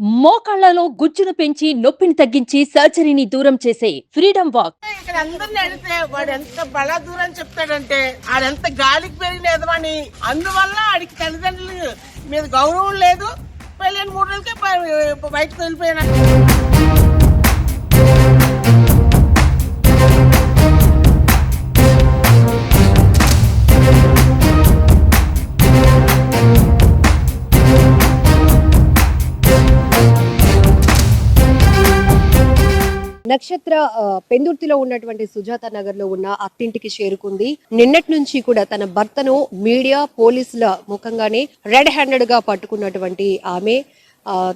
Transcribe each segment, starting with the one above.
మోకాళ్లలో గుజ్జును పెంచి నొప్పిని తగ్గించి సర్జరీని దూరం చేసే ఫ్రీడమ్ వాక్. ఇక్కడ అందరిని అడిగితే వాడు ఎంత బలా దూరం చెప్తాడంటే ఆడెంత గాలికి పెరిగిన ఎదమని. అందువల్ల ఆడికి తల్లిదండ్రుల మీద గౌరవం లేదు. పెళ్ళైన 3 నెలలకే బయటకు వెళ్ళిపోయినా. నక్షత్ర పెందుర్తిలో ఉన్నటువంటి సుజాత నగర్ లో ఉన్న అత్తింటికి చేరుకుంది. నిన్నటి నుంచి కూడా తన భర్తను మీడియా పోలీసుల ముఖంగానే రెడ్ హ్యాండెడ్ గా పట్టుకున్నటువంటి ఆమె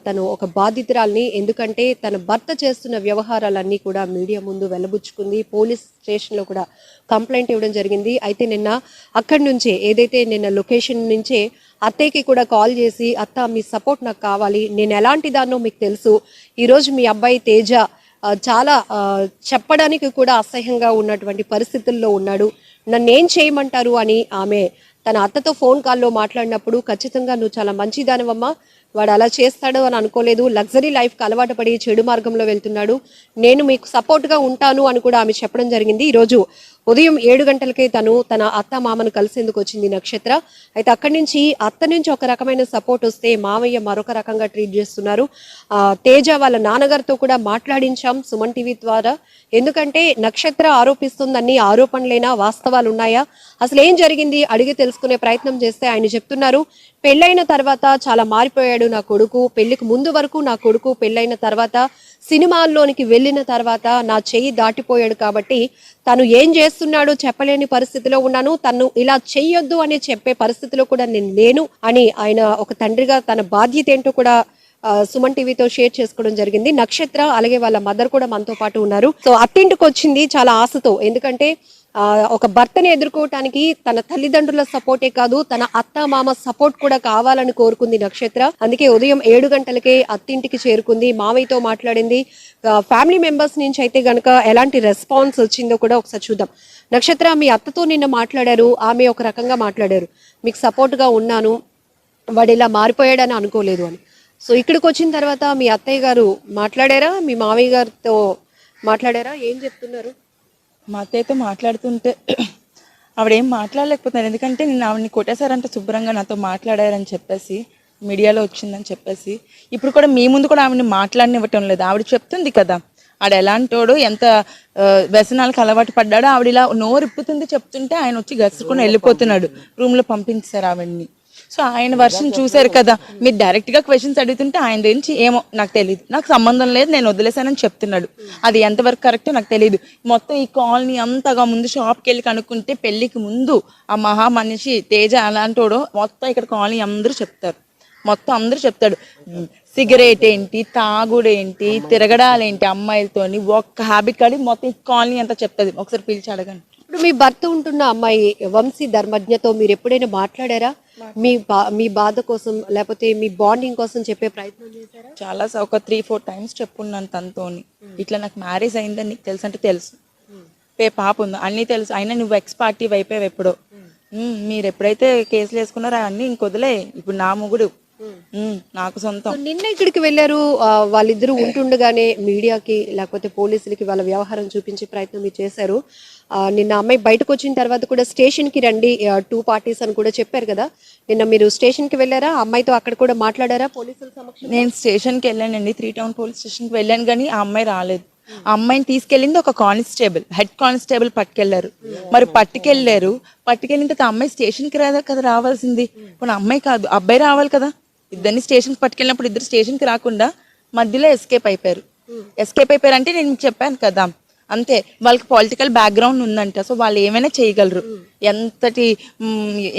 తను ఒక బాధితురాల్ని. ఎందుకంటే తన భర్త చేస్తున్న వ్యవహారాలన్నీ కూడా మీడియా ముందు వెల్లబుచ్చుకుంది. పోలీస్ స్టేషన్ లో కూడా కంప్లైంట్ ఇవ్వడం జరిగింది. అయితే నిన్న అక్కడి నుంచే ఏదైతే నిన్న లొకేషన్ నుంచే అత్తయ్యకి కూడా కాల్ చేసి, అత్త మీ సపోర్ట్ నాకు కావాలి, నేను ఎలాంటి దాన్నో మీకు తెలుసు, ఈరోజు మీ అబ్బాయి తేజ చాలా చెప్పడానికి కూడా అసహ్యంగా ఉన్నటువంటి పరిస్థితుల్లో ఉన్నాడు, నన్నేం చేయమంటారు అని ఆమె తన అత్తతో ఫోన్ కాల్లో మాట్లాడినప్పుడు, ఖచ్చితంగా నువ్వు చాలా మంచిదానివమ్మా, వాడు అలా చేస్తాడు అని అనుకోలేదు, లగ్జరీ లైఫ్కి అలవాటు పడి చెడు మార్గంలో వెళ్తున్నాడు, నేను మీకు సపోర్ట్గా ఉంటాను అని కూడా ఆమె చెప్పడం జరిగింది. ఈరోజు ఉదయం 7 గంటలకే తను తన అత్త మామను కలిసేందుకు వచ్చింది నక్షత్ర. అయితే అక్కడి నుంచి అత్త నుంచి ఒక రకమైన సపోర్ట్ వస్తే మామయ్య మరొక రకంగా ట్రీట్ చేస్తున్నారు. తేజ వాళ్ళ నాన్నగారితో కూడా మాట్లాడించాం సుమన్ టీవీ ద్వారా. ఎందుకంటే నక్షత్ర ఆరోపిస్తుందన్ని ఆరోపణలైనా వాస్తవాలు ఉన్నాయా, అసలు ఏం జరిగింది అడిగి తెలుసుకునే ప్రయత్నం చేస్తే ఆయన చెప్తున్నారు, పెళ్ళైన తర్వాత చాలా మారిపోయాడు నా కొడుకు, పెళ్లికి ముందు వరకు నా కొడుకు పెళ్ళైన తర్వాత సినిమాల్లోనికి వెళ్ళిన తర్వాత నా చెయ్యి దాటిపోయాడు, కాబట్టి తను ఏం చేస్తున్నాడో చెప్పలేని పరిస్థితిలో ఉన్నాను, తను ఇలా చెయ్యొద్దు అని చెప్పే పరిస్థితిలో కూడా నేను లేను అని ఆయన ఒక తండ్రిగా తన బాధ్యత ఏంటో కూడా సుమన్ టీవీతో షేర్ చేసుకోవడం జరిగింది. నక్షత్ర అలాగే వాళ్ళ మదర్ కూడా మనతో పాటు ఉన్నారు. సో అత్తింటికి వచ్చింది చాలా ఆశతో. ఎందుకంటే ఒక భర్తని ఎదుర్కోవటానికి తన తల్లిదండ్రుల సపోర్టే కాదు, తన అత్త మామ సపోర్ట్ కూడా కావాలని కోరుకుంది నక్షత్ర. అందుకే ఉదయం 7 గంటలకే అత్తింటికి చేరుకుంది, మామయ్యతో మాట్లాడింది. ఫ్యామిలీ మెంబర్స్ నుంచి అయితే గనక ఎలాంటి రెస్పాన్స్ వచ్చిందో కూడా ఒకసారి చూద్దాం. నక్షత్ర, మీ అత్తతో నిన్న మాట్లాడారు, ఆమె ఒక రకంగా మాట్లాడారు, మీకు సపోర్ట్ గా ఉన్నాను, వాడు ఇలా మారిపోయాడని అనుకోలేదు అని. సో ఇక్కడికి వచ్చిన తర్వాత మీ అత్తయ్య గారు మాట్లాడారా, మీ మామయ్య గారితో మాట్లాడారా, ఏం చెప్తున్నారు? మా అత్తయ్యతో మాట్లాడుతుంటే ఆవిడేం మాట్లాడలేకపోతున్నారు. ఎందుకంటే నేను ఆవిడని కొట్టేశారంటే శుభ్రంగా నాతో మాట్లాడారని చెప్పేసి మీడియాలో వచ్చిందని చెప్పేసి ఇప్పుడు కూడా మీ ముందు కూడా ఆవిడని మాట్లాడనివ్వటం లేదు. ఆవిడ చెప్తుంది కదా ఆడ ఎలాంటోడు, ఎంత వ్యసనాలకు అలవాటు పడ్డాడో. ఆవిడ ఇలా నోరిప్పుతుంది చెప్తుంటే ఆయన వచ్చి గసుకుని వెళ్ళిపోతున్నాడు, రూమ్లో పంపించారు ఆవిడని. సో ఆయన వర్షన్ చూశారు కదా, మీరు డైరెక్ట్ గా క్వశ్చన్స్ అడుగుతుంటే ఆయన గురించి ఏమో నాకు తెలియదు, నాకు సంబంధం లేదు, నేను వదిలేశానని చెప్తున్నాడు. అది ఎంతవరకు కరెక్టో నాకు తెలియదు. మొత్తం ఈ కాలనీ అంతగా ముందు షాప్కి వెళ్ళి కనుక్కుంటే పెళ్లికి ముందు ఆ మహా మనిషి తేజ అలాంటోడో మొత్తం ఇక్కడ కాలనీ అందరూ చెప్తారు, మొత్తం అందరూ చెప్తాడు. సిగరెట్ ఏంటి, తాగుడేంటి, తిరగడాలేంటి అమ్మాయిలతోని, ఒక్క హ్యాబిట్ కాడి మొత్తం ఈ కాలనీ అంతా చెప్తుంది. ఒకసారి పిలిచి అడగండి. ఇప్పుడు మీ భర్త ఉంటున్న అమ్మాయి వంశీ ధర్మజ్ఞతో మీరు ఎప్పుడైనా మాట్లాడారా? మీ బాధ కోసం లేకపోతే మీ బాండింగ్ కోసం చెప్పే ప్రయత్నం చేశారా? చాలా ఒక 3-4 టైమ్స్ చెప్పున్నాను తనతోని, ఇట్లా నాకు మ్యారేజ్ అయిందని నీకు తెలుసు అంటే తెలుసు, పాప ఉంది అన్నీ తెలుసు, అయినా నువ్వు ఎక్స్ పార్టీ అయిపోయావు ఎప్పుడో, మీరు ఎప్పుడైతే కేసులు వేసుకున్నారో అన్నీ ఇంకొదిలే, ఇప్పుడు నా మొగుడు నాకు సొంతం. నిన్న ఇక్కడికి వెళ్ళారు, వాళ్ళిద్దరూ ఉంటుండగానే మీడియాకి లేకపోతే పోలీసులకి వాళ్ళ వ్యవహారం చూపించే ప్రయత్నం మీరు చేశారు. నిన్న అమ్మాయి బయటకు వచ్చిన తర్వాత కూడా స్టేషన్ కి రండి 2 పార్టీస్ అని కూడా చెప్పారు కదా, నిన్న మీరు స్టేషన్ కి వెళ్ళారా? అమ్మాయితో అక్కడ కూడా మాట్లాడారా పోలీసుల సమక్షంలో? నేను స్టేషన్ కి వెళ్ళానండి, 3 టౌన్ పోలీస్ స్టేషన్ కి వెళ్ళాను, కానీ ఆ అమ్మాయి రాలేదు. ఆ అమ్మాయిని తీసుకెళ్ళింది ఒక కానిస్టేబుల్, హెడ్ కానిస్టేబుల్ పట్టుకెళ్లారు. మరి పట్టుకెళ్ళిన తర్వాత అమ్మాయి స్టేషన్ కి రాదా కదా రావాల్సింది, ఇప్పుడు అమ్మాయి కాదు అబ్బాయి రావాలి కదా. ఇద్దరిని స్టేషన్ కి పట్టుకెళ్ళినప్పుడు ఇద్దరు స్టేషన్ కి రాకుండా మధ్యలో ఎస్కేప్ అయిపోయారు. అంటే నేను మీకు చెప్పాను కదా, అంతే, వాళ్ళకి పొలిటికల్ బ్యాక్గ్రౌండ్ ఉందంట. సో వాళ్ళు ఏమైనా చేయగలరు, ఎంతటి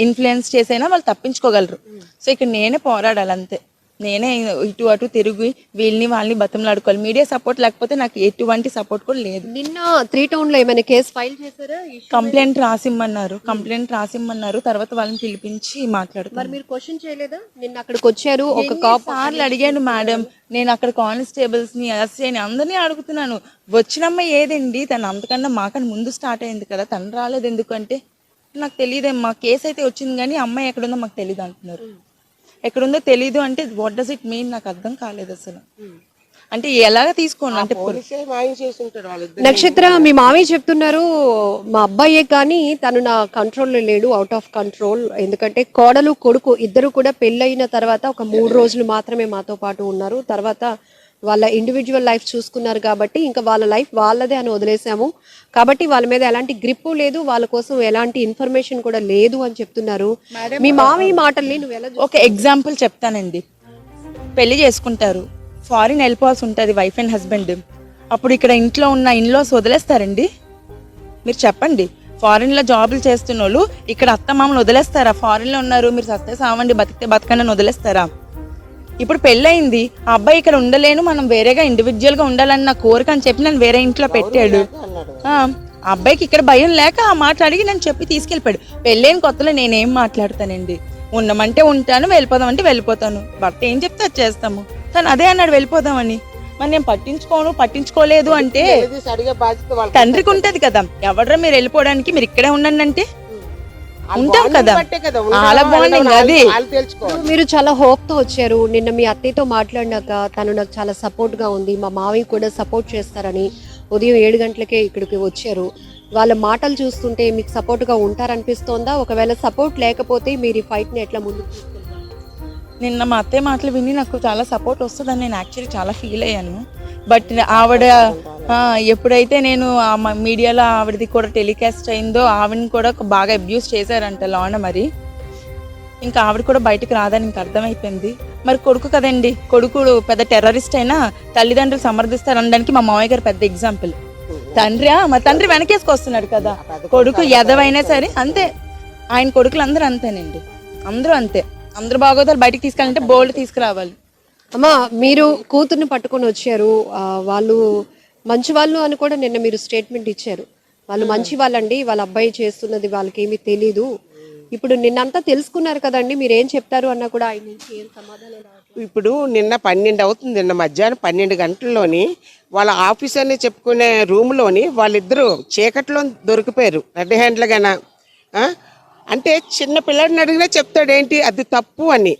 ఇన్ఫ్లుయెన్స్ చేసైనా వాళ్ళు తప్పించుకోగలరు. సో ఇక్కడ నేనే పోరాడాలి, అంతే, నేనే ఇటు అటు తిరిగి వాళ్ళని బతంలాడుకోవాలి. మీడియా సపోర్ట్ లేకపోతే నాకు ఎటువంటి సపోర్ట్ కూడా లేదు. నిన్న 3 టౌన్ లో ఏమైనా కేసు ఫైల్ చేశారా? కంప్లైంట్ రాసిమ్మన్నారు, తర్వాత వాళ్ళని పిలిపించి మాట్లాడుతారు. మరి మీరు క్వశ్చన్ చేయలేదా? నిన్న అక్కడికి వచ్చారు, ఒక సార్లు అడిగాను మేడం, నేను అక్కడ కానిస్టేబుల్స్ ని ఎస్ఐని అందరినీ అడుగుతున్నాను, వచ్చినమ్మాయి ఏదండి, తను అంతకన్నా మాకన్నా ముందు స్టార్ట్ అయింది కదా, తను రాలేదు ఎందుకంటే నాకు తెలియదేమ్మా, కేసు అయితే వచ్చింది కానీ అమ్మాయి ఎక్కడుందో మాకు తెలియదు అంటున్నారు. ఎక్కడుందో తెలీదు అంటే వాట్ డస్ ఇట్ మీన్? నాకు అర్థం కాలేదు అసలు. అంటే ఎలాగ తీసుకోండి అంటే పోలీసే మాయం చేసి ఉంటాడు వాళ్ళిద్దరు. నక్షత్ర, మీ మామయ్య చెప్తున్నారు మా అబ్బాయే కానీ తను నా కంట్రోల్లో లేడు, అవుట్ ఆఫ్ కంట్రోల్. ఎందుకంటే కోడలు కొడుకు ఇద్దరు కూడా పెళ్ళయిన తర్వాత ఒక 3 రోజులు మాత్రమే మాతో పాటు ఉన్నారు. తర్వాత వాళ్ళ ఇండివిజువల్ లైఫ్ చూసుకున్నారు కాబట్టి ఇంకా వాళ్ళ లైఫ్ వాళ్ళదే అని వదిలేసాము. కాబట్టి వాళ్ళ మీద ఎలాంటి గ్రిప్పు లేదు, వాళ్ళ కోసం ఎలాంటి ఇన్ఫర్మేషన్ కూడా లేదు అని చెప్తున్నారు. మీ మామయ్య మాటల్ని నువ్వు ఎలా ఒక ఎగ్జాంపుల్ చెప్తానండి. పెళ్లి చేసుకుంటారు, ఫారిన్ వెళ్ళిపోవాల్సి ఉంటుంది వైఫ్ అండ్ హస్బెండ్. అప్పుడు ఇక్కడ ఇంట్లో ఉన్న ఇన్లాస్ వదిలేస్తారండి? మీరు చెప్పండి. ఫారిన్లో జాబులు చేస్తున్న వాళ్ళు ఇక్కడ అత్తమామలు వదిలేస్తారా? ఫారిన్లో ఉన్నారు, మీరు సస్తే సావండి, బతికితే బతకండి అని వదిలేస్తారా? ఇప్పుడు పెళ్ళయింది, ఆ అబ్బాయి ఇక్కడ ఉండలేను, మనం వేరేగా ఇండివిజువల్గా ఉండాలని నా కోరిక అని చెప్పి నన్ను వేరే ఇంట్లో పెట్టాడు. ఆ అబ్బాయికి ఇక్కడ భయం లేక ఆ మాట అడిగి నన్ను చెప్పి తీసుకెళ్ళిపోయాడు. పెళ్ళైన కొత్తలో నేనేం మాట్లాడతానండి? ఉండమంటే ఉంటాను, వెళ్ళిపోదామంటే వెళ్ళిపోతాను. భర్త ఏం చెప్తే అది చేస్తాము. తను అదే అన్నాడు వెళ్ళిపోదామని. మరి నేను పట్టించుకోలేదు అంటే అడిగే బాధ్యత వాళ్ళ తండ్రికి ఉంటది కదా. ఎవడరా మీరు వెళ్ళిపోవడానికి, మీరు ఇక్కడే ఉండండి అంటే ఉంటాం కదా. అలా బాగుంది అది. వాళ్ళు తెలుసుకోవాలి. మీరు చాలా హోప్ తో వచ్చారు. నిన్న మీ అత్తయ్యతో మాట్లాడినాక తను నాకు చాలా సపోర్ట్ గా ఉంది, మా మావయ్య కూడా సపోర్ట్ చేస్తారని ఉదయం 7 గంటలకే ఇక్కడికి వచ్చారు. వాళ్ళ మాటలు చూస్తుంటే మీకు సపోర్ట్ గా ఉంటారనిపిస్తోందా? ఒకవేళ సపోర్ట్ లేకపోతే మీరు ఈ ఫైట్ ని ఎట్లా ముందుకు తీసుకెళ్తారు? నిన్న మా అత్తయ్య మాటలు విని నాకు చాలా సపోర్ట్ వస్తుందని నేను యాక్చువల్లీ చాలా ఫీల్ అయ్యాను. బట్ ఆవిడ ఎప్పుడైతే నేను మీడియాలో ఆవిడది కూడా టెలికాస్ట్ అయిందో ఆవిడని కూడా బాగా అబ్యూస్ చేశారంట లోన. మరి ఇంకా ఆవిడ కూడా బయటకు రాదని ఇంకా అర్థమైపోయింది. మరి కొడుకు కదండి, కొడుకు పెద్ద టెర్రరిస్ట్ అయినా తల్లిదండ్రులు సమర్థిస్తారు అనడానికి మా మామయ్య గారు పెద్ద ఎగ్జాంపుల్. మా తండ్రి వెనకేసుకొస్తున్నాడు కదా. కొడుకు ఎదవైనా సరే అంతే. ఆయన కొడుకులు అందరూ అంతేనండి, అందరూ అంతే. అందరూ బాగోతారు బయటకు తీసుకెళ్ళాలంటే బోల్డ్ తీసుకురావాలి. అమ్మా, మీరు కూతుర్ని పట్టుకొని వచ్చారు. వాళ్ళు మంచి వాళ్ళు అని కూడా నిన్న మీరు స్టేట్మెంట్ ఇచ్చారు. వాళ్ళు మంచి వాళ్ళండి, వాళ్ళ అబ్బాయి చేస్తున్నది వాళ్ళకి ఏమీ తెలీదు. ఇప్పుడు నిన్నంతా తెలుసుకున్నారు కదండి, మీరు ఏం చెప్తారు అన్నా కూడా ఆయన నుంచి ఏం సమాధానం రావట్లేదు. ఇప్పుడు నిన్న 12 అవుతుంది, నిన్న మధ్యాహ్నం 12 గంటల్లోని వాళ్ళ ఆఫీసర్ని చెప్పుకునే రూమ్లోని వాళ్ళిద్దరూ చీకట్లో దొరికిపోయారు రెడ్ హ్యాండ్లుగానా. అంటే చిన్న పిల్లాడిని అడిగినా చెప్తాడు ఏంటి అది తప్పు అని.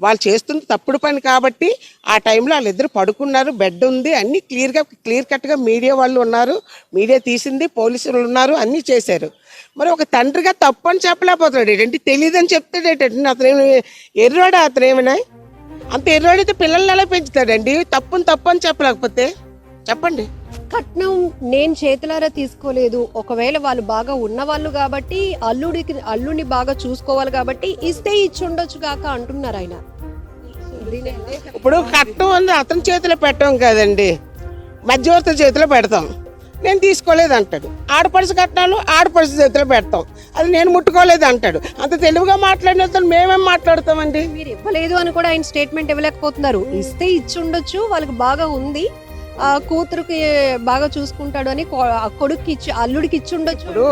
వాళ్ళు చేస్తుంది తప్పుడు పని కాబట్టి ఆ టైంలో వాళ్ళిద్దరు పడుకున్నారు, బెడ్ ఉంది, అన్నీ క్లియర్ కట్గా మీడియా వాళ్ళు ఉన్నారు, మీడియా తీసింది, పోలీసులు ఉన్నారు, అన్నీ చేశారు. మరి ఒక తండ్రిగా తప్పు అని చెప్పలేకపోతున్నాడు ఏంటి, తెలియదని చెప్తాడు ఏంటంటే. అతను ఎర్రాడా? అతను ఏమైనా అంత ఎర్రాడైతే పిల్లల్ని ఎలా పెంచుతాడండి? తప్పు అని చెప్పలేకపోతే చెప్పండి. కట్నం నేను చేతులారా తీసుకోలేదు. ఒకవేళ వాళ్ళు బాగా ఉన్నవాళ్ళు కాబట్టి అల్లుడిని బాగా చూసుకోవాలి కాబట్టి ఇస్తే ఇచ్చి ఉండొచ్చు కాక అంటున్నారు ఆయన. ఇప్పుడు కట్నం ఉంది అతని చేతిలో పెట్టాం కదండి, మధ్యవర్తుల చేతిలో పెడతాం. నేను తీసుకోలేదు అంటాడు. ఆడపడుచు కట్నాలు ఆడపడుచు చేతిలో పెడతాం, అది నేను ముట్టుకోలేదు అంటాడు. అంత తెలివిగా మాట్లాడిన మేమేం మాట్లాడతామండి? మీరు ఇవ్వలేదు అని కూడా ఆయన స్టేట్మెంట్ ఇవ్వలేకపోతున్నారు. ఇస్తే ఇచ్చి ఉండొచ్చు, వాళ్ళకి బాగా ఉంది, కూతురుకి బాగా చూసుకుంటాడు అని కొడుకు ఇచ్చి అల్లుడికి ఇచ్చి ఉండొచ్చు. ఇప్పుడు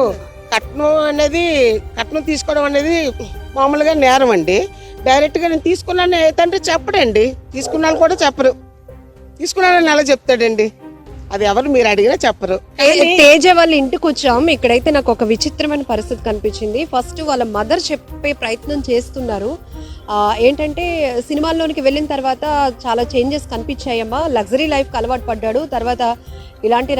కట్నం తీసుకోవడం అనేది మామూలుగా నేరం అండి. డైరెక్ట్గా నేను తీసుకున్నాను ఏదంటే చెప్పడండి, తీసుకున్నాను కూడా చెప్పరు. తీసుకున్నానని ఎలా చెప్తాడండి? అది ఎవరు మీరు అడిగినా చెప్పరు. తేజ వాళ్ళ ఇంటికి వచ్చాం. ఇక్కడైతే నాకు ఒక విచిత్రమైన పరిస్థితి కనిపించింది. ఫస్ట్ వాళ్ళ మదర్ చెప్పే ప్రయత్నం చేస్తున్నారు. ఏంటంటే సినిమాల్లోనికి వెళ్ళిన తర్వాత చాలా చేంజెస్ కనిపించాయమ్మా, లగ్జరీ లైఫ్కి అలవాటు పడ్డాడు, తర్వాత ఇలాంటి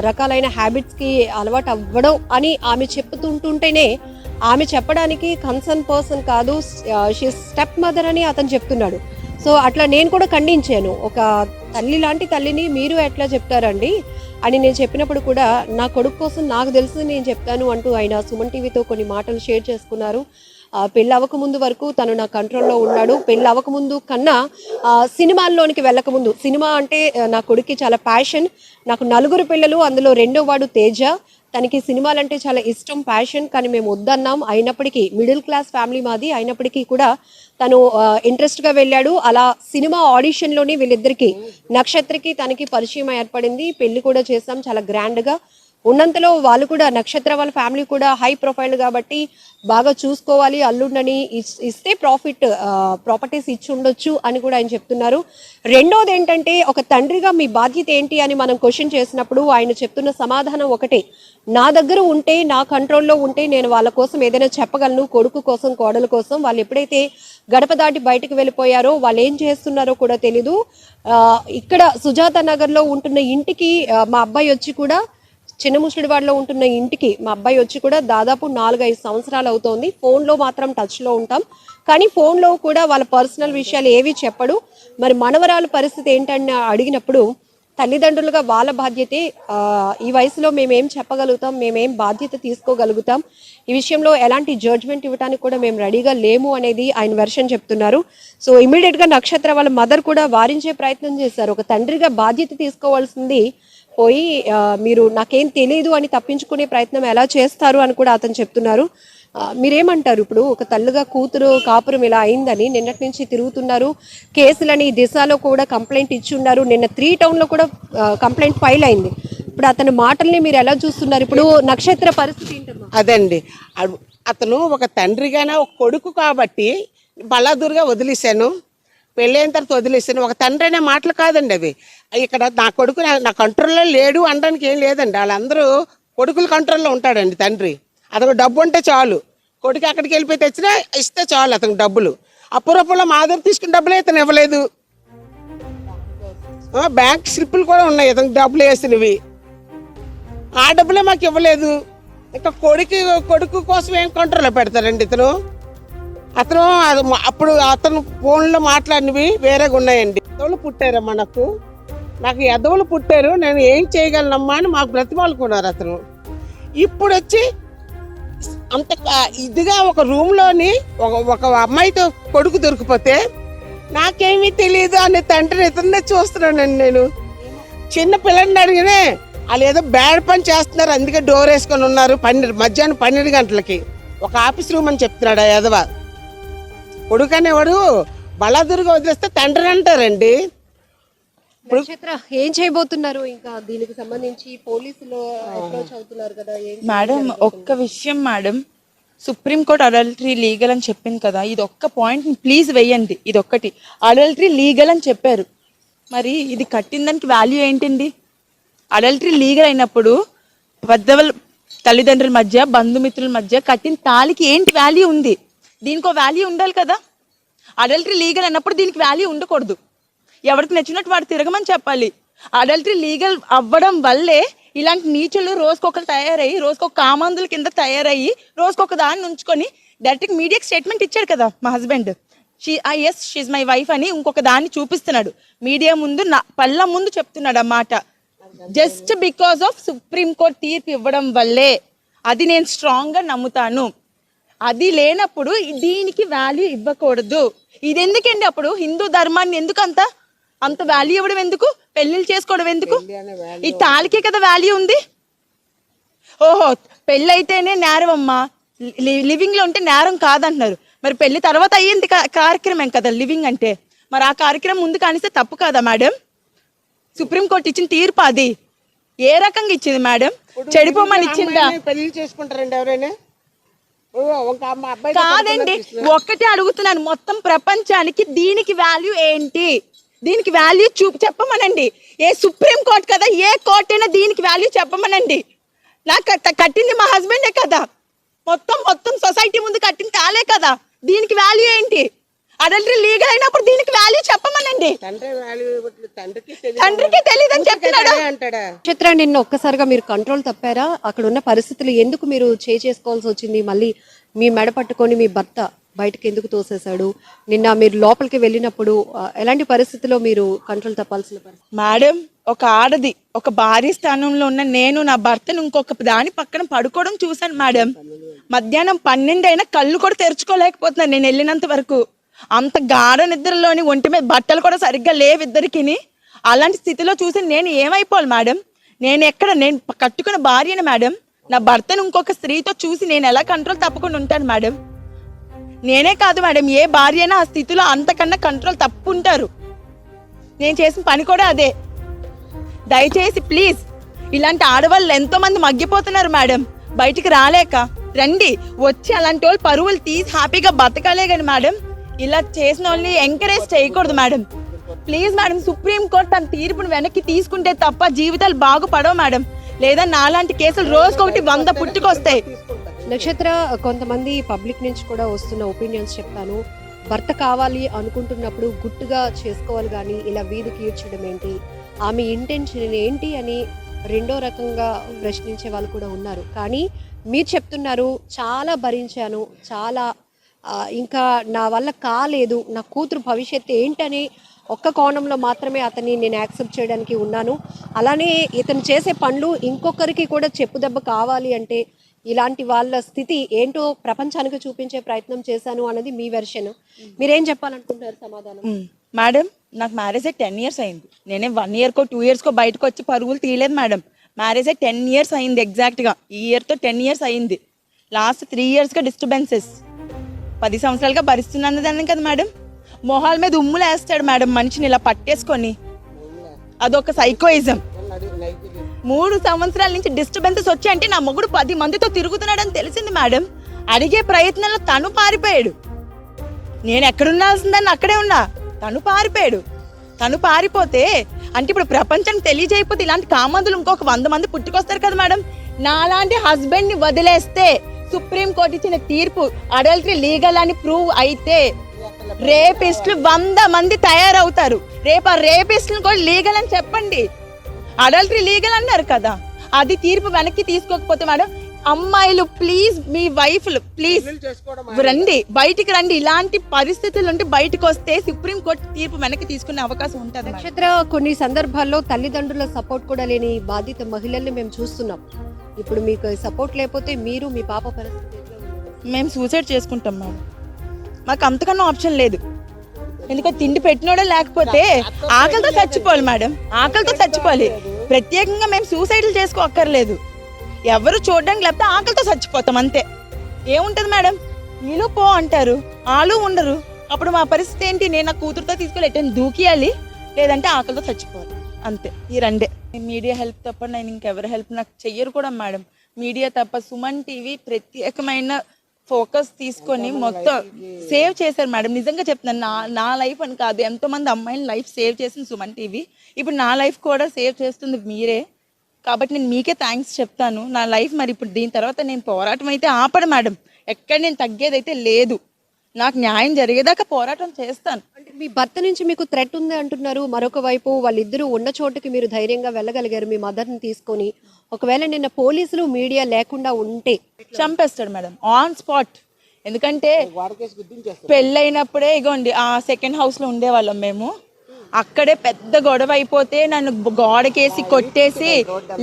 రకాలైన హ్యాబిట్స్కి అలవాటు అవ్వడం అని ఆమె చెప్తుంటుంటేనే ఆమె చెప్పడానికి కన్సర్న్ పర్సన్ కాదు, షీ స్టెప్ మదర్ అని అతను చెప్తున్నాడు. సో అట్లా నేను కూడా ఖండించాను. ఒక తల్లి లాంటి తల్లిని మీరు ఎట్లా చెప్తారండి అని నేను చెప్పినప్పుడు కూడా నా కొడుకు కోసం నాకు తెలిసి నేను చెప్తాను అంటూ ఆయన సుమన్ టీవీతో కొన్ని మాటలు షేర్ చేసుకున్నారు. పెళ్ళి అవ్వకముందు వరకు తను నా కంట్రోల్లో ఉన్నాడు. పెళ్ళి అవ్వకముందు కన్నా సినిమాల్లోనికి వెళ్ళకముందు, సినిమా అంటే నా కొడుక్కి చాలా ప్యాషన్. నాకు 4 పిల్లలు, అందులో 2వ వాడు తేజ. తనకి సినిమాలంటే చాలా ఇష్టం, ప్యాషన్. కానీ మేము వద్దన్నాం. అయినప్పటికీ మిడిల్ క్లాస్ ఫ్యామిలీ మాది, అయినప్పటికీ కూడా తను ఇంట్రెస్ట్గా వెళ్ళాడు. అలా సినిమా ఆడిషన్లోనే వీళ్ళిద్దరికి, నక్షత్రకి తనకి పరిచయం ఏర్పడింది. పెళ్లి కూడా చేసాం చాలా గ్రాండ్గా. ఉన్నంతలో వాళ్ళు కూడా నక్షత్ర వాళ్ళ ఫ్యామిలీ కూడా హై ప్రొఫైల్ కాబట్టి బాగా చూసుకోవాలి అల్లుండని ఇస్తే ప్రాపర్టీస్ ఇచ్చి ఉండొచ్చు అని కూడా ఆయన చెప్తున్నారు. రెండోది ఏంటంటే ఒక తండ్రిగా మీ బాధ్యత ఏంటి అని మనం క్వశ్చన్ చేసినప్పుడు ఆయన చెప్తున్న సమాధానం ఒకటే, నా దగ్గర ఉంటే నా కంట్రోల్లో ఉంటే నేను వాళ్ళ కోసం ఏదైనా చెప్పగలను, కొడుకు కోసం కోడల కోసం. వాళ్ళు ఎప్పుడైతే గడప దాటి బయటకు వెళ్ళిపోయారో వాళ్ళు ఏం చేస్తున్నారో కూడా తెలీదు. ఇక్కడ సుజాత నగర్లో ఉంటున్న ఇంటికి మా అబ్బాయి వచ్చి కూడా చిన్న ముసలివాడలో ఉంటున్న ఇంటికి మా అబ్బాయి వచ్చి కూడా దాదాపు 4-5 సంవత్సరాలు అవుతోంది. ఫోన్లో మాత్రం టచ్లో ఉంటాం, కానీ ఫోన్లో కూడా వాళ్ళ పర్సనల్ విషయాలు ఏవి చెప్పడు. మరి మనవరాల పరిస్థితి ఏంటని అడిగినప్పుడు తల్లిదండ్రులుగా వాళ్ళ బాధ్యతే, ఈ వయసులో మేమేం చెప్పగలుగుతాం, మేమేం బాధ్యత తీసుకోగలుగుతాం, ఈ విషయంలో ఎలాంటి జడ్జ్మెంట్ ఇవ్వడానికి కూడా మేము రెడీగా లేము అనేది ఆయన వెర్షన్ చెప్తున్నారు. సో ఇమీడియట్గా నక్షత్ర వాళ్ళ మదర్ కూడా వారించే ప్రయత్నం చేశారు. ఒక తండ్రిగా బాధ్యత తీసుకోవాల్సింది పోయి మీరు నాకేం తెలియదు అని తప్పించుకునే ప్రయత్నం ఎలా చేస్తారు అని కూడా అతను చెప్తున్నారు. మీరేమంటారు? ఇప్పుడు ఒక తల్లిగా కూతురు కాపురం ఇలా అయిందని నిన్నటి నుంచి తిరుగుతున్నారు, కేసులని దిశలో కూడా కంప్లైంట్ ఇచ్చి ఉన్నారు, నిన్న 3 టౌన్లో కూడా కంప్లైంట్ ఫైల్ అయింది. ఇప్పుడు అతని మాటల్ని మీరు ఎలా చూస్తున్నారు? ఇప్పుడు నక్షత్ర పరిస్థితి ఏంటమ్మా? అదండి, అతను ఒక తండ్రిగానే ఒక కొడుకు కాబట్టి బలాదూరుగా వదిలేశాను, పెళ్ళైన తర్వాత వదిలేసాను. ఒక తండ్రి అనే మాటలు కాదండి అవి. ఇక్కడ నా కొడుకు నా కంట్రోల్లో లేడు అనడానికి ఏం లేదండి. వాళ్ళందరూ కొడుకుల కంట్రోల్లో ఉంటాడండి తండ్రి. అతను డబ్బు ఉంటే చాలు, కొడుకు అక్కడికి వెళ్ళిపోయి తెచ్చినా ఇస్తే చాలు అతనికి డబ్బులు. అప్పుడప్పుడు మా దగ్గర తీసుకున్న డబ్బులే ఇతను ఇవ్వలేదు. బ్యాంక్ స్లిప్పులు కూడా ఉన్నాయి ఇతనికి డబ్బులు వేసినవి, ఆ డబ్బులే మాకు ఇవ్వలేదు. ఇంకా కొడుకు కోసం ఏం కంట్రోల్లో పెడతారండి ఇతను. అప్పుడు అతను ఫోన్లో మాట్లాడినవి వేరేగా ఉన్నాయండి. ఎదవలు పుట్టారమ్మా, నాకు ఎదవలు పుట్టారు, నేను ఏం చేయగలనమ్మా అని మాకు బ్రతిమాలుకున్నారు అతను. ఇప్పుడు వచ్చి అంత ఇదిగా ఒక రూమ్లోని ఒక అమ్మాయితో కొడుకు దొరికిపోతే నాకేమీ తెలియదు అనే తండ్రిని ఇతన్నే చూస్తున్నానండి నేను. చిన్న పిల్లల్ని అడిగినే వాళ్ళు ఏదో బ్యాడ్ పని చేస్తున్నారు, అందుకే డోర్ వేసుకొని ఉన్నారు. మధ్యాహ్నం 12 గంటలకి ఒక ఆఫీస్ రూమ్ అని చెప్తున్నాడు ఆ ఎదవ. కొడుకు అనేవాడు బలాదురుగా వదిలేస్తే తండ్రి అంటారండి. నక్షత్ర ఏం చేయబోతున్నారు? ఇంకా దీనికి సంబంధించి పోలీసులు అప్రోచ్ అవుతున్నారు కదా. మేడం ఒక్క విషయం మేడం, సుప్రీంకోర్టు అడల్టరీ లీగల్ అని చెప్పింది కదా, ఇది ఒక్క పాయింట్ ప్లీజ్ వెయ్యండి. ఇది ఒక్కటి, అడల్టరీ లీగల్ అని చెప్పారు, మరి ఇది కట్టిన దానికి వాల్యూ ఏంటండి? అడల్టరీ లీగల్ అయినప్పుడు పెద్దవాళ్ళ తల్లిదండ్రుల మధ్య బంధుమిత్రుల మధ్య కట్టిన తాళికి ఏంటి వాల్యూ ఉంది? దీనికో వాల్యూ ఉండాలి కదా. అడల్టరీ లీగల్ అన్నప్పుడు దీనికి వాల్యూ ఉండకూడదు. ఎవరికి నచ్చినట్టు వాడు తిరగమని చెప్పాలి. అడల్టరీ లీగల్ అవ్వడం వల్లే ఇలాంటి నీచులు రోజుకొకరు తయారయ్యి, రోజుకొక కామాంధుల కింద తయారయ్యి, రోజుకొక దాన్ని ఉంచుకొని డైరెక్ట్ మీడియాకి స్టేట్మెంట్ ఇచ్చాడు కదా మా హస్బెండ్, షీఈ్ మై వైఫ్ అని ఇంకొక దాన్ని చూపిస్తున్నాడు మీడియా ముందు, పళ్ళ ముందు చెప్తున్నాడు ఆ మాట. జస్ట్ బికాస్ ఆఫ్ సుప్రీంకోర్టు తీర్పు ఇవ్వడం వల్లే. అది నేను స్ట్రాంగ్ గా నమ్ముతాను. అది లేనప్పుడు దీనికి వాల్యూ ఇవ్వకూడదు. ఇది ఎందుకండి? అప్పుడు హిందూ ధర్మాన్ని ఎందుకు అంత వాల్యూ ఇవ్వడం ఎందుకు? పెళ్లిళ్ళు చేసుకోవడం ఎందుకు? ఈ తాళికే కదా వాల్యూ ఉంది. ఓహో, పెళ్ళి అయితేనే నేరం అమ్మా, లివింగ్ లో ఉంటే నేరం కాదంటున్నారు. మరి పెళ్లి తర్వాత అయ్యింది కార్యక్రమం కదా లివింగ్ అంటే, మరి ఆ కార్యక్రమం ముందు కానిస్తే తప్పు కదా మేడం? సుప్రీంకోర్టు ఇచ్చిన తీర్పు అది ఏ రకంగా ఇచ్చింది మేడం? చెడిపోమని ఇచ్చిందా? పెళ్లి చేసుకుంటారండి ఎవరైనా? కాదండి, ఒక్కటే అడుగుతున్నాను, మొత్తం ప్రపంచానికి దీనికి వాల్యూ ఏంటి? దీనికి వాల్యూ చెప్పమనండి. ఏ సుప్రీం కోర్టు కదా, ఏ కోర్టు అయినా దీనికి వాల్యూ చెప్పమనండి. నాకు కట్టింది మా హస్బెండే కదా, మొత్తం సొసైటీ ముందు కట్టింది తాలే కదా, దీనికి వాల్యూ ఏంటి? అడల్టరీ లీగల్ అయినప్పుడు దీనికి వాల్యూ చెప్పమనండి. తండ్రికి తెలియదని చెప్తున్నాడు. నక్షత్ర, నిన్న ఒక్కసారిగా మీరు కంట్రోల్ తప్పారా? అక్కడ ఉన్న పరిస్థితులు ఎందుకు మీరు చేసుకోవాల్సి వచ్చింది? మళ్ళీ మీ మెడ పట్టుకొని మీ భర్త బయటకు ఎందుకు తోసేశాడు? నిన్న మీరు లోపలికి వెళ్ళినప్పుడు ఎలాంటి పరిస్థితుల్లో మీరు కంట్రోల్ తప్పాల్సిన పరిస్థితి? మేడం, ఒక ఆడది, ఒక భార్య స్థానంలో ఉన్న నేను నా భర్తను ఇంకొక దాని పక్కన పడుకోవడం చూశాను మేడం. మధ్యాహ్నం 12 అయినా కళ్ళు కూడా తెరుచుకోలేకపోతున్నాను నేను వెళ్ళినంత వరకు. అంత గాఢ నిద్రలోని ఒంటి మీద బట్టలు కూడా సరిగ్గా లేవు ఇద్దరికి. అలాంటి స్థితిలో చూసి నేను ఏమైపోవాలి మేడం? నేను కట్టుకున్న భార్యను మేడం, నా భర్తను ఇంకొక స్త్రీతో చూసి నేను ఎలా కంట్రోల్ తప్పకుండా ఉంటాను మేడం? నేనే కాదు మేడం, ఏ భార్య అయినా ఆ స్థితిలో అంతకన్నా కంట్రోల్ తప్పుంటారు. నేను చేసిన పని కూడా అదే. దయచేసి ప్లీజ్ ఇలాంటి ఆడవాళ్ళు ఎంతో మంది మగ్గిపోతున్నారు మేడం, బయటికి రాలేక. రండి, వచ్చి అలాంటి వాళ్ళు పరువులు తీసి హ్యాపీగా బతకాలే కానీ మేడం ఇలా చేసిన వాళ్ళని ఎంకరేజ్ చేయకూడదు madam. Please madam, supreme court తన తీర్పును వెనక్కి తీసుకుంటే తప్ప జీవితాలు బాగుపడవు మేడం. లేదా నాలాంటి కేసులు రోజుకొకటి 100 పుట్టుకొస్తాయి. నక్షత్ర, కొంతమంది పబ్లిక్ నుంచి కూడా వస్తున్న ఒపీనియన్స్ చెప్తాను. భర్త కావాలి అనుకుంటున్నప్పుడు గుట్టుగా చేసుకోవాలి కానీ ఇలా వీధికి ఈడ్చడం ఏంటి, ఆమె ఇంటెన్షన్ ఏంటి అని రెండో రకంగా ప్రశ్నించే వాళ్ళు కూడా ఉన్నారు. కానీ మీరు చెప్తున్నారు చాలా భరించాను, చాలా ఇంకా నా వల్ల కాలేదు, నా కూతురు భవిష్యత్తు ఏంటని ఒక్క కోణంలో మాత్రమే అతన్ని నేను యాక్సెప్ట్ చేయడానికి ఉన్నాను. అలానే ఇతను చేసే పనులు ఇంకొకరికి కూడా చెప్పుదెబ్బ కావాలి అంటే ఇలాంటి వాళ్ళ స్థితి ఏంటో ప్రపంచానికి చూపించే ప్రయత్నం చేశాను అన్నది మీ వెర్షన్. మీరేం చెప్పాలనుకుంటున్నారు సమాధానం? మేడం, నాకు మ్యారేజ్ అయ్యి 10 years అయింది. నేనే 1 yearకో 2 yearskో బయటకు వచ్చి పరుగులు తీయలేదు మేడం. మ్యారేజ్ అయ్యి 10 years అయింది ఎగ్జాక్ట్గా. ఈ ఇయర్తో 10 years అయింది. లాస్ట్ 3 yearsగా డిస్టర్బెన్సెస్ 10 సంవత్సరాలుగా భరిస్తున్నాను దాన్ని కదా మేడం. మొహాల మీద ఉమ్ములు వేస్తాడు మేడం మనిషిని ఇలా పట్టేసుకొని. అదొక సైకోయిజం. 3 సంవత్సరాల నుంచి డిస్టర్బెన్సెస్ వచ్చాయంటే నా మొగుడు 10 మందితో తిరుగుతున్నాడని తెలిసింది మేడం. అడిగే ప్రయత్నంలో తను పారిపోయాడు. నేను ఎక్కడుండాల్సిందని అక్కడే ఉన్నా, తను పారిపోయాడు. తను పారిపోతే అంటే ఇప్పుడు ప్రపంచానికి తెలియజేయకపోతే ఇలాంటి కామందులు ఇంకొక 100 మంది పుట్టుకొస్తారు కదా మేడం. నాలాంటి హస్బెండ్ ని వదిలేస్తే సుప్రీం కోర్టు ఇచ్చిన తీర్పు అడల్టరీ లీగల్ అని ప్రూవ్ అయితే రేపిస్టులు 100 మంది తయారవుతారు. రేపు ఆ రేపిస్టులను కూడా లీగల్ అని చెప్పండి. అడల్టరీ లీగల్ అన్నారు కదా, అది తీర్పు వెనక్కి తీసుకోకపోతే మేడం, అమ్మాయిలు ప్లీజ్, మీ వైఫ్లు ప్లీజ్ రండి, బయటికి రండి. ఇలాంటి పరిస్థితులు ఉంటే బయటకు వస్తే సుప్రీం కోర్టు తీర్పు వెనక్కి తీసుకునే అవకాశం ఉంటుంది. నక్షత్ర, కొన్ని సందర్భాల్లో తల్లిదండ్రుల సపోర్ట్ కూడా లేని బాధిత మహిళల్ని మేము చూస్తున్నాం. ఇప్పుడు మీకు సపోర్ట్ లేకపోతే మీరు మీ పాప పరిస్థితి ఎట్లా ఉంది? మేము సూసైడ్ చేసుకుంటాం మేడం. మాకు అంతకన్నా ఆప్షన్ లేదు. ఎందుకంటే తిండి పెట్టినోడే లేకపోతే ఆకలితో చచ్చిపోవాలి మేడం, ఆకలితో చచ్చిపోవాలి. ప్రత్యేకంగా మేము సూసైడ్లు చేసుకోక్కర్లేదు. ఎవరు చూడడానికి లేకపోతే ఆకలితో చచ్చిపోతాం అంతే. ఏముంటది మేడం, వీళ్ళు పో అంటారు, వాళ్ళు ఉండరు. అప్పుడు మా పరిస్థితి ఏంటి? నేను నా కూతురుతో తీసుకెళ్ళి ఎట్టని దూకియాలి, లేదంటే ఆకలితో చచ్చిపోవాలి, అంతే. ఈ రెండే. మీడియా హెల్ప్ తప్ప నేను ఇంకెవరి హెల్ప్ నాకు చెయ్యరు కూడా మేడం. మీడియా తప్ప సుమన్ టీవీ ప్రత్యేకమైన ఫోకస్ తీసుకొని మొత్తం సేవ్ చేశారు మేడం. నిజంగా చెప్తున్నాను, నా లైఫ్ అని కాదు, ఎంతో మంది అమ్మాయిల లైఫ్ సేవ్ చేసింది సుమన్ టీవీ. ఇప్పుడు నా లైఫ్ కూడా సేవ్ చేస్తుంది మీరే. కాబట్టి నేను మీకే థ్యాంక్స్ చెప్తాను. నా లైఫ్ మరి ఇప్పుడు దీని తర్వాత నేను పోరాటం అయితే ఆపడు మేడం. ఎక్కడ నేను తగ్గేదైతే లేదు. నాకు న్యాయం జరిగేదాకా పోరాటం చేస్తాను. అంటే మీ భర్త నుంచి మీకు థ్రెట్ ఉంది అంటున్నారు. మరొక వైపు వాళ్ళిద్దరూ ఉన్న చోటుకి మీరు ధైర్యంగా వెళ్ళగలిగారు మీ మదర్ని తీసుకొని. ఒకవేళ నిన్న పోలీసులు మీడియా లేకుండా ఉంటే చంపేస్తాడు మేడం ఆన్ స్పాట్. ఎందుకంటే పెళ్ళైనప్పుడే ఇగోండి ఆ సెకండ్ హౌస్ లో ఉండేవాళ్ళం మేము. అక్కడే పెద్ద గొడవ అయిపోతే నన్ను గోడకేసి కొట్టేసి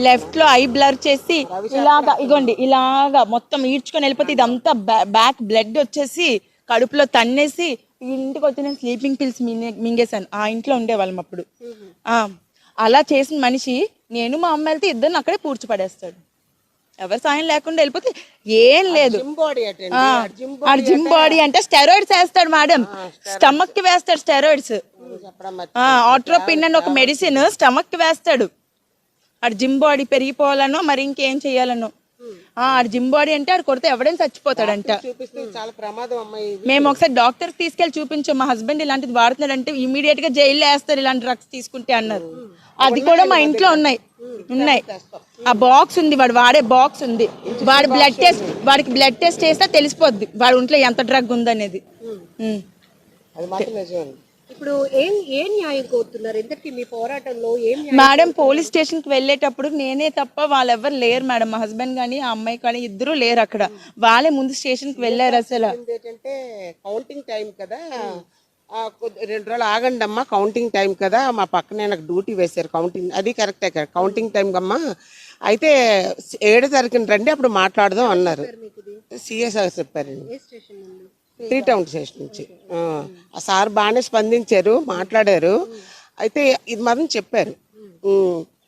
లెఫ్ట్ లో ఐ బ్లర్ చేసి ఇలాగా ఇగోండి ఇలాగా మొత్తం ఈడ్చుకొని వెళ్ళిపోతే ఇదంతా బ్యాక్ బ్లడ్ వచ్చేసి కడుపులో తన్నేసి ఇంటికి వచ్చి నేను స్లీపింగ్ పిల్స్ మింగేశాను. ఆ ఇంట్లో ఉండేవాళ్ళం అప్పుడు. అలా చేసిన మనిషి నేను మా అమ్మ వెళ్తే ఇద్దరిని అక్కడే పూడ్చిపడేస్తాడు. ఎవరి సాయం లేకుండా వెళ్ళిపోతే ఏం లేదు. జిమ్ బాడీ అంటే స్టెరాయిడ్స్ వేస్తాడు మేడం, స్టమక్ కి వేస్తాడు స్టెరాయిడ్స్. ఆట్రోపిన్ అని ఒక మెడిసిన్ స్టమక్ కి వేస్తాడు. ఆడు జిమ్ బాడీ పెరిగిపోవాలనో మరి ఇంకేం చెయ్యాలనో. ఆడు జిమ్ బాడీ అంటే ఆడు కొడితే ఎవడైనా చచ్చిపోతాడంట. మేము ఒకసారి డాక్టర్ తీసుకెళ్లి చూపించాం, మా హస్బెండ్ ఇలాంటిది వాడుతున్నాడు అంటే ఇమీడియట్ గా జైల్లో వేస్తారు ఇలాంటి డ్రగ్స్ తీసుకుంటే అన్నారు. అది కూడా మా ఇంట్లో ఉన్నాయి. ఆ బాక్స్ ఉంది, వాడు వాడే బాక్స్ ఉంది. వాడికి బ్లడ్ టెస్ట్ చేస్తే తెలిసిపోద్ది వాడి ఒంట్లో ఎంత డ్రగ్ ఉందనేది. ఇప్పుడు ఏం న్యాయం కోరుతున్నారు? ఎందుకు మీ పోరాటంలో ఏం మేడం, పోలీస్ స్టేషన్ కి వెళ్ళేటప్పుడు నేనే తప్ప వాళ్ళెవరు లేరు మేడం. మా హస్బెండ్ కానీ ఆ అమ్మాయి కానీ ఇద్దరు లేరు అక్కడ. వాళ్ళే ముందు స్టేషన్ కి వెళ్ళారు. అసలు ఏంటంటే కౌంటింగ్ టైం కదా, 2 రోజులు ఆగండి అమ్మా, కౌంటింగ్ టైం కదా, మా పక్కనే నాకు డ్యూటీ వేశారు. కౌంటింగ్ అది కరెక్టే కదా, కౌంటింగ్ టైం అమ్మా, అయితే 7వ తారీఖున రండి అప్పుడు మాట్లాడదాం అన్నారు. సిఎస్ చెప్పారండి, 3 టౌన్ స్టేషన్ నుంచి. ఆ సార్ బాగానే స్పందించారు, మాట్లాడారు. అయితే ఇది మాత్రం చెప్పారు,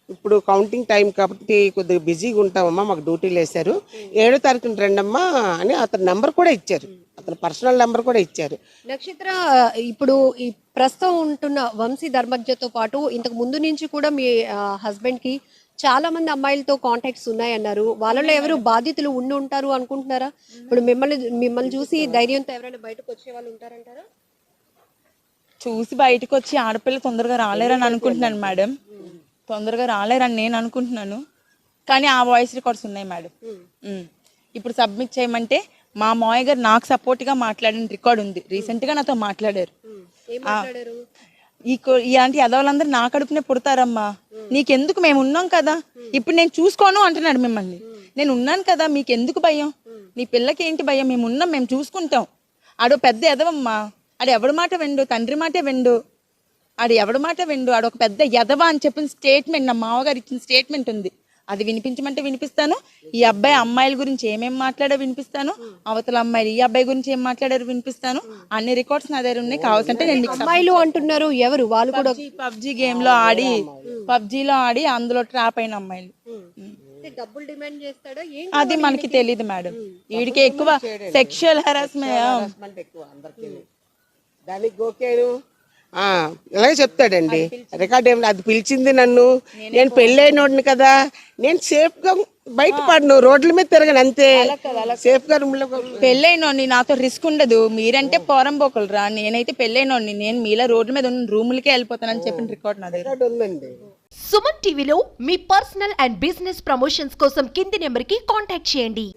ఇప్పుడు కౌంటింగ్ టైం కాబట్టి కొద్దిగా బిజీగా ఉంటామమ్మా, మాకు డ్యూటీలు వేశారు, 7వ తారీఖున రండమ్మా అని అతని నెంబర్ కూడా ఇచ్చారు, అతని పర్సనల్ నెంబర్ కూడా ఇచ్చారు. నక్షత్ర, ఇప్పుడు ఈ ప్రస్తుతం ఉంటున్న వంశీ ధర్మజ్ఞతో పాటు ఇంతకు ముందు నుంచి కూడా మీ హస్బెండ్ కి చాలా మంది అమ్మాయిలతో కాంటాక్ట్స్ ఉన్నాయన్నారు. వాళ్ళలో ఎవరు బాధితులు ఉండి ఉంటారు అనుకుంటున్నారా? ఇప్పుడు మిమ్మల్ని చూసి ధైర్యంతో ఎవరైనా బయటకు వచ్చే వాళ్ళు ఉంటారంటారా? చూసి బయటకు వచ్చి ఆడపిల్ల తొందరగా రాలేరని అనుకుంటున్నాను మేడం. తొందరగా రాలేరని నేను అనుకుంటున్నాను. కానీ ఆ వాయిస్ రికార్డ్స్ ఉన్నాయి మేడం. ఇప్పుడు సబ్మిట్ చేయమంటే మా మావయ్య గారు నాకు సపోర్ట్గా మాట్లాడిన రికార్డ్ ఉంది. రీసెంట్గా నాతో మాట్లాడారు. ఏం మాట్లాడారు? ఇలాంటి ఎదవాళ్ళందరూ నా కడుపునే పుడతారమ్మా, నీకెందుకు, మేము ఉన్నాం కదా, ఇప్పుడు నేను చూసుకోను అంటున్నాడు మిమ్మల్ని. నేను ఉన్నాను కదా, మీకెందుకు భయం, నీ పిల్లకి ఏంటి భయం, మేము ఉన్నాం, మేము చూసుకుంటాం. ఆడు పెద్ద ఎదవమ్మా, ఆడు ఎవడి మాట వెండు, తండ్రి మాటే వెండు, ఆడు ఎవడి మాట వెండు, ఆడు ఒక పెద్ద ఎదవ అని చెప్పిన స్టేట్మెంట్, నా మామగారు ఇచ్చిన స్టేట్మెంట్ ఉంది. అది వినిపించమంటే వినిపిస్తాను. ఈ అబ్బాయి అమ్మాయిల గురించి ఏమేమి మాట్లాడో వినిపిస్తాను. అవతల అమ్మాయిలు ఈ అబ్బాయి గురించి ఏం మాట్లాడారో వినిపిస్తాను. అన్ని రికార్డ్స్ నా దగ్గర ఉన్నాయి. కావాల్సింటే నేను అమ్మాయిలు అంటున్నారు, ఎవరు వాళ్ళు? కూడా పబ్జీ గేమ్ లో ఆడి, పబ్జీలో ఆడి అందులో ట్రాప్ అయిన అమ్మాయిలు. డబ్బులు డిమాండ్ చేస్తాడా? అది మనకి తెలియదు మేడం. వీడికి ఎక్కువ సెక్షువల్ హెరాస్మెంట్ ఎక్కువ అందరికీ. దానికి ఓకేను ఇలాగే చెప్తాడండి. రికార్డ్ ఏం అది పిలిచింది నన్ను, నేను పెళ్ళైనోడిని కదా, నేను సేఫ్ గా బయటపడను, రోడ్ల మీద తిరగను అంతే, సేఫ్ గా రూమ్ లో. పెళ్ళైనోడిని, నాతో రిస్క్ ఉండదు. మీరంటే పోరంబోకులు రా, నేనైతే పెళ్ళైనోడిని, నేను మీలా రోడ్ల మీద ఉన్న రూములకే వెళ్ళిపోతానని చెప్పిన రికార్డ్ నా దగ్గర ఉందండి. సుమన్ టీవీలో మీ పర్సనల్ అండ్ బిజినెస్ ప్రమోషన్స్ కోసం కింది నెంబర్కి కాంటాక్ట్ చేయండి.